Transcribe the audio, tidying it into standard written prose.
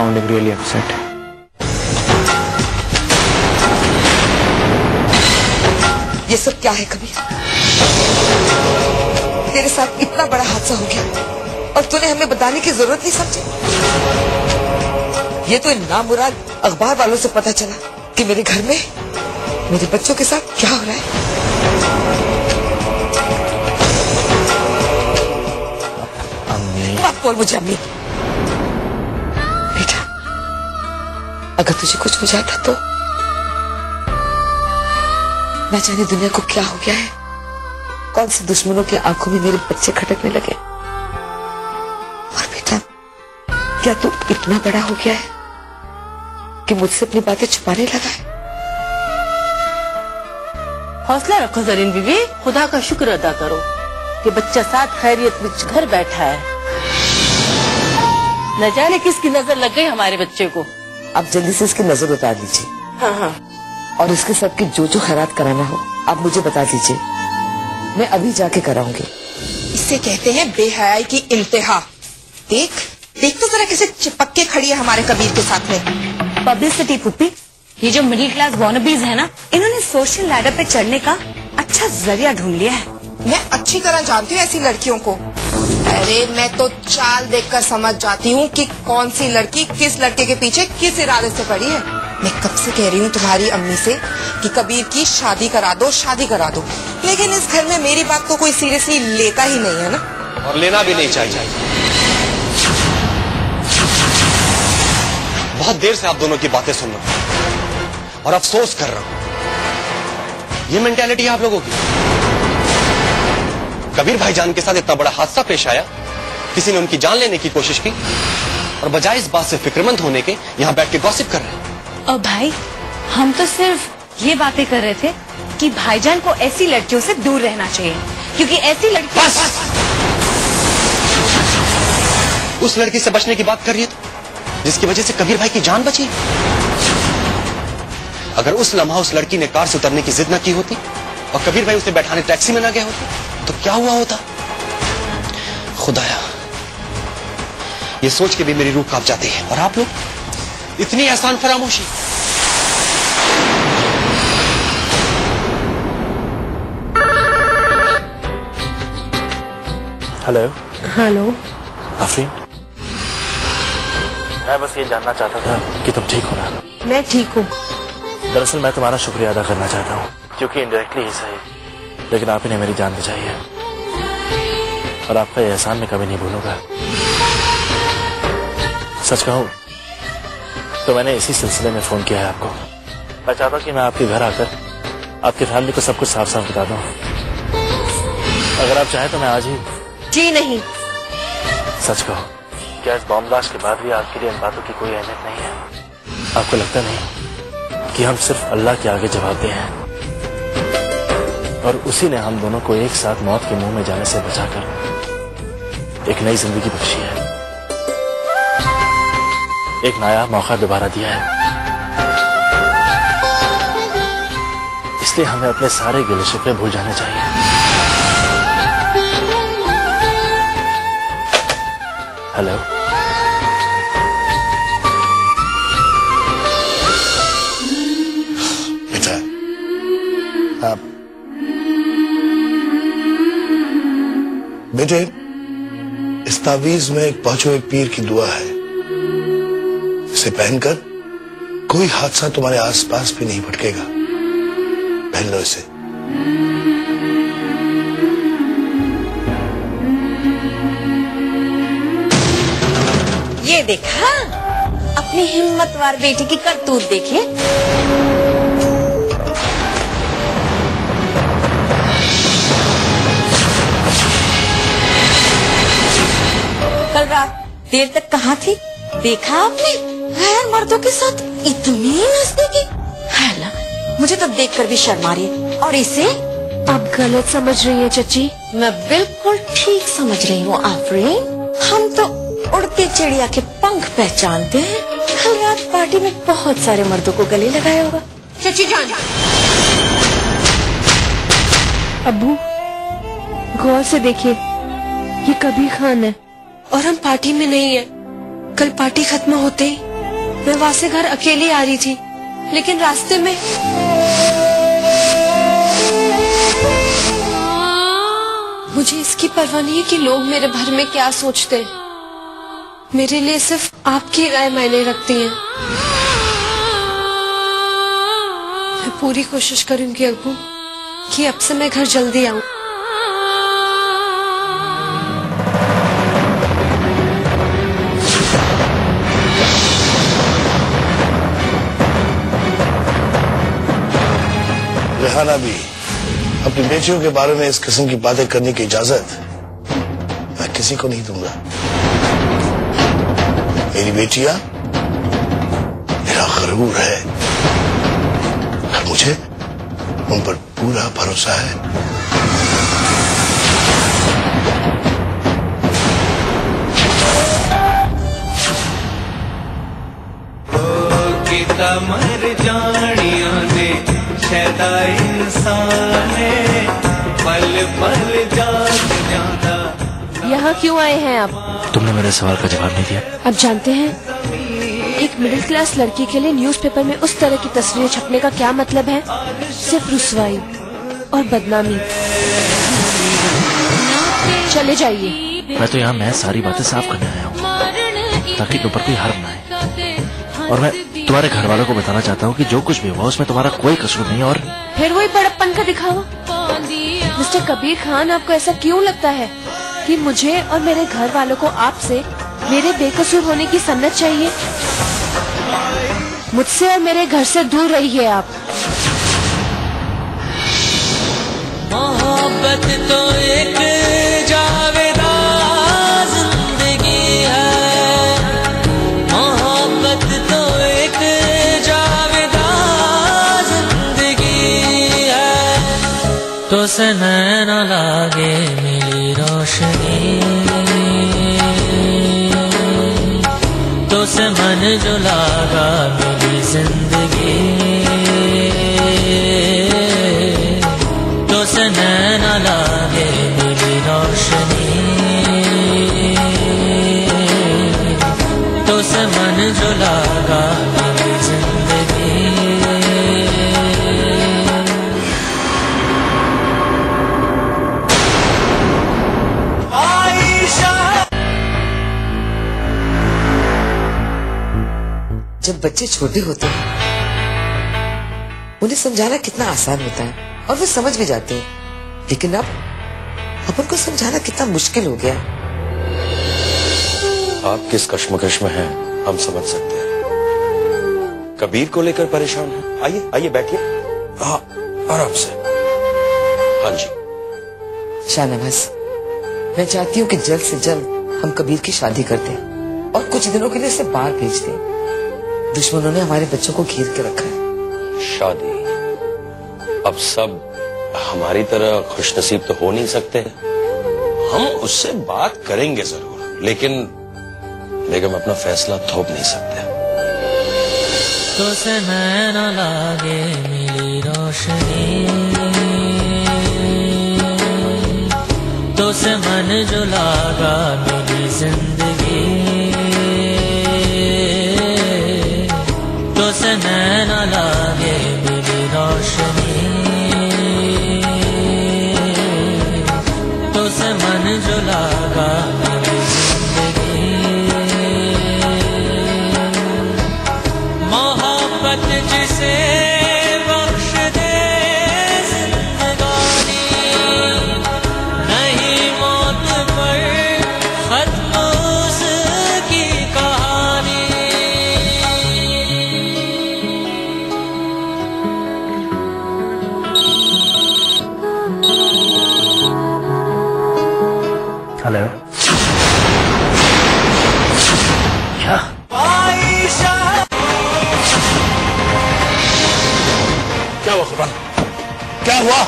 sounding really upset. ये सब क्या है कबीर? तेरे साथ इतना बड़ा हादसा हो गया और तूने हमें बताने की जरूरत नहीं समझी? ये तो नामुराद अखबार वालों से पता चला कि मेरे घर में मेरे बच्चों के साथ क्या हो रहा है। अम्मी, मत बोल मुझे अम्मी। बेटा, अगर तुझे कुछ हो जाता तो न जाने दुनिया को क्या हो गया है, कौन से दुश्मनों की आंखों में मेरे बच्चे खटकने लगे। और बेटा, क्या तू इतना बड़ा हो गया है कि मुझसे अपनी बातें छुपाने लगा है? हौसला रखो जरीन बीबी, खुदा का शुक्र अदा करो कि बच्चा साथ खैरियत में घर बैठा है। न जाने किसकी नजर लग गई हमारे बच्चे को। आप जल्दी से इसकी नजर उतार दीजिए। हाँ हाँ, और इसके सबकी जो खैरात कराना हो आप मुझे बता दीजिए, मैं अभी जाके कराऊंगी। इसे कहते हैं बेहयाई की इंतहा। देख देख तो जरा कैसे चिपक के खड़ी है हमारे कबीर के साथ में। पब्लिसिटी पुप्पी, ये जो मिडिल क्लास वॉनबीज है ना, इन्होंने सोशल लैडर पे चढ़ने का अच्छा जरिया ढूंढ लिया है। मैं अच्छी तरह जानती हूँ ऐसी लड़कियों को। अरे मैं तो चाल देखकर समझ जाती हूँ कि कौन सी लड़की किस लड़के के पीछे किस इरादे से पड़ी है। मैं कब से कह रही हूँ तुम्हारी अम्मी से कि कबीर की शादी करा दो, शादी करा दो, लेकिन इस घर में मेरी बात को कोई सीरियसली लेता ही नहीं है ना, और लेना भी नहीं चाहिए। बहुत देर से आप दोनों की बातें सुन रहा हूं और अफसोस कर रहा हूं। ये मेंटालिटी है आप लोगों की। कबीर भाईजान के साथ इतना बड़ा हादसा पेश आया, किसी ने उनकी जान लेने की कोशिश की और बजाय इस बात से फिक्रमंद होने के यहां बैठ के गॉसिप कर रहे हैं। और भाई, हम तो सिर्फ ये बातें कर रहे थे कि भाईजान को ऐसी लड़कियों से दूर रहना चाहिए, क्योंकि ऐसी लड़की उस लड़की से बचने की बात कर रही है तो, जिसकी वजह से कबीर भाई की जान बची। अगर उस लम्हा उस लड़की ने कार से उतरने की जिद न की होती और कबीर भाई उसे बैठाने टैक्सी में न गए होते तो क्या हुआ होता? खुदाया, ये सोच के भी मेरी रूह कांप जाती है। और आप लोग इतनी आसान फरामोशी। हेलो। हेलो आफरीन, मैं बस ये जानना चाहता था कि तुम ठीक हो ना? मैं ठीक हूँ। दरअसल मैं तुम्हारा शुक्रिया अदा करना चाहता हूँ, क्योंकि इनडायरेक्टली ही सही, लेकिन आप ही ने मेरी जान बचाई है और आपका ये एहसान मैं कभी नहीं भूलूंगा। सच कहूँ तो मैंने इसी सिलसिले में फोन किया है आपको। मैं चाहता हूँ कि मैं आपके घर आकर आपकी फैमिली को सब कुछ साफ साफ बता दूँ। अगर आप चाहें तो मैं आज ही। जी नहीं। सच कहो, क्या इस बॉम्ब ब्लास्ट के बाद भी आपके लिए इन बातों की कोई अहमियत नहीं है? आपको लगता नहीं कि हम सिर्फ अल्लाह के आगे जवाबदेह हैं और उसी ने हम दोनों को एक साथ मौत के मुंह में जाने से बचाकर एक नई जिंदगी बख्शी है, एक नया मौका दोबारा दिया है। इसलिए हमें अपने सारे गिले शिकवे भूल जाने चाहिए। हेलो। बेटा, आप बेटे, इस तावीज में एक पांचों पीर की दुआ है। इसे पहनकर कोई हादसा तुम्हारे आसपास भी नहीं भटकेगा। पहन लो इसे। ये देखा, अपनी हिम्मतवार बेटी की करतूत देखिए। कल रात देर तक कहाँ थी? देखा आपने? गैर मर्दों के साथ इतनी नजदीकी है ना, मुझे तो देखकर भी शर्म आ रही है। और इसे आप गलत समझ रही हैं चची। मैं बिल्कुल ठीक समझ रही हूँ आफरीन। हम तो उड़ती चिड़िया के पंख पहचानते हैं। कल रात पार्टी में बहुत सारे मर्दों को गले लगाया होगा। चची जान, अब्बू गौर से देखिए, ये कबीर खान है। और हम पार्टी में नहीं है। कल पार्टी खत्म होते ही मैं वहां से घर अकेली आ रही थी, लेकिन रास्ते में मुझे इसकी परवाह नहीं है कि लोग मेरे बारे में क्या सोचते हैं। मेरे लिए सिर्फ आपकी राय मायने रखती है। मैं पूरी कोशिश करूंगी अब्बू कि अब से मैं घर जल्दी आऊं। रेहाना भी अपनी बेटियों के बारे में इस किस्म की बातें करने की इजाजत मैं किसी को नहीं दूंगा। मेरी बेटियां मेरा गरूर है और मुझे उन पर पूरा भरोसा है। मर जानिया ने शैदा इंसान पल पल जाग जाता। यहाँ क्यों आए हैं आप? तुमने मेरे सवाल का जवाब नहीं दिया। आप जानते हैं एक मिडिल क्लास लड़की के लिए न्यूज़पेपर में उस तरह की तस्वीरें छपने का क्या मतलब है? सिर्फ रुसवाई और बदनामी। चले जाइए। मैं तो यहाँ मैं सारी बातें साफ करने आया हूँ ताकि तुम पर कोई हर्म ना आए। और मैं तुम्हारे घर वालों को बताना चाहता हूँ कि जो कुछ भी हुआ उसमें तुम्हारा कोई कसूर नहीं। और फिर वही बड़प्पन का दिखावा। मिस्टर कबीर खान, आपको ऐसा क्यों लगता है कि मुझे और मेरे घर वालों को आपसे मेरे बेकसूर होने की सन्नत चाहिए? मुझसे और मेरे घर से दूर रहिए आप। मोहब्बत तो एक जावेदा जिंदगी है, मोहब्बत तो एक जावेदा जिंदगी है। तो से नैना लागे मिली रोशनी, तो से मन जो लागा मिली जिंदगी, तो से नैना लागे मिली रोशनी, तो से मन जो लागा मिली जिंदगी। जब बच्चे छोटे होते हैं उन्हें समझाना कितना आसान होता है और वो समझ भी जाते हैं, लेकिन अब उनको समझाना कितना मुश्किल हो गया। आप किस कश्मकश में हैं हम समझ सकते हैं। कबीर को लेकर परेशान हैं। आइए आइए बैठिए। हाँ आराम से। हाँ जी शाहनवाज, मैं चाहती हूँ कि जल्द से जल्द हम कबीर की शादी कर दें और कुछ दिनों के लिए इसे बाहर भेज दें। दुश्मनों ने हमारे बच्चों को घेर के रखा है। शादी? अब सब हमारी तरह खुशनसीब तो हो नहीं सकते। हम उससे बात करेंगे जरूर, लेकिन अपना फैसला थोप नहीं सकते। तो से नैना लागे मिली रोशनी, तो से मन जो लागा मिली जिंदगी, तो से नैना लागे मिली रोशनी, तो से मन जो लागा मिली जिंदगी। मोहब्बत जिसे बख्श दे जिंदगानी, नहीं मौत पर खत्म उसकी कहानी। हेलो, क्या क्या हुआ खुरबान? क्या हुआ?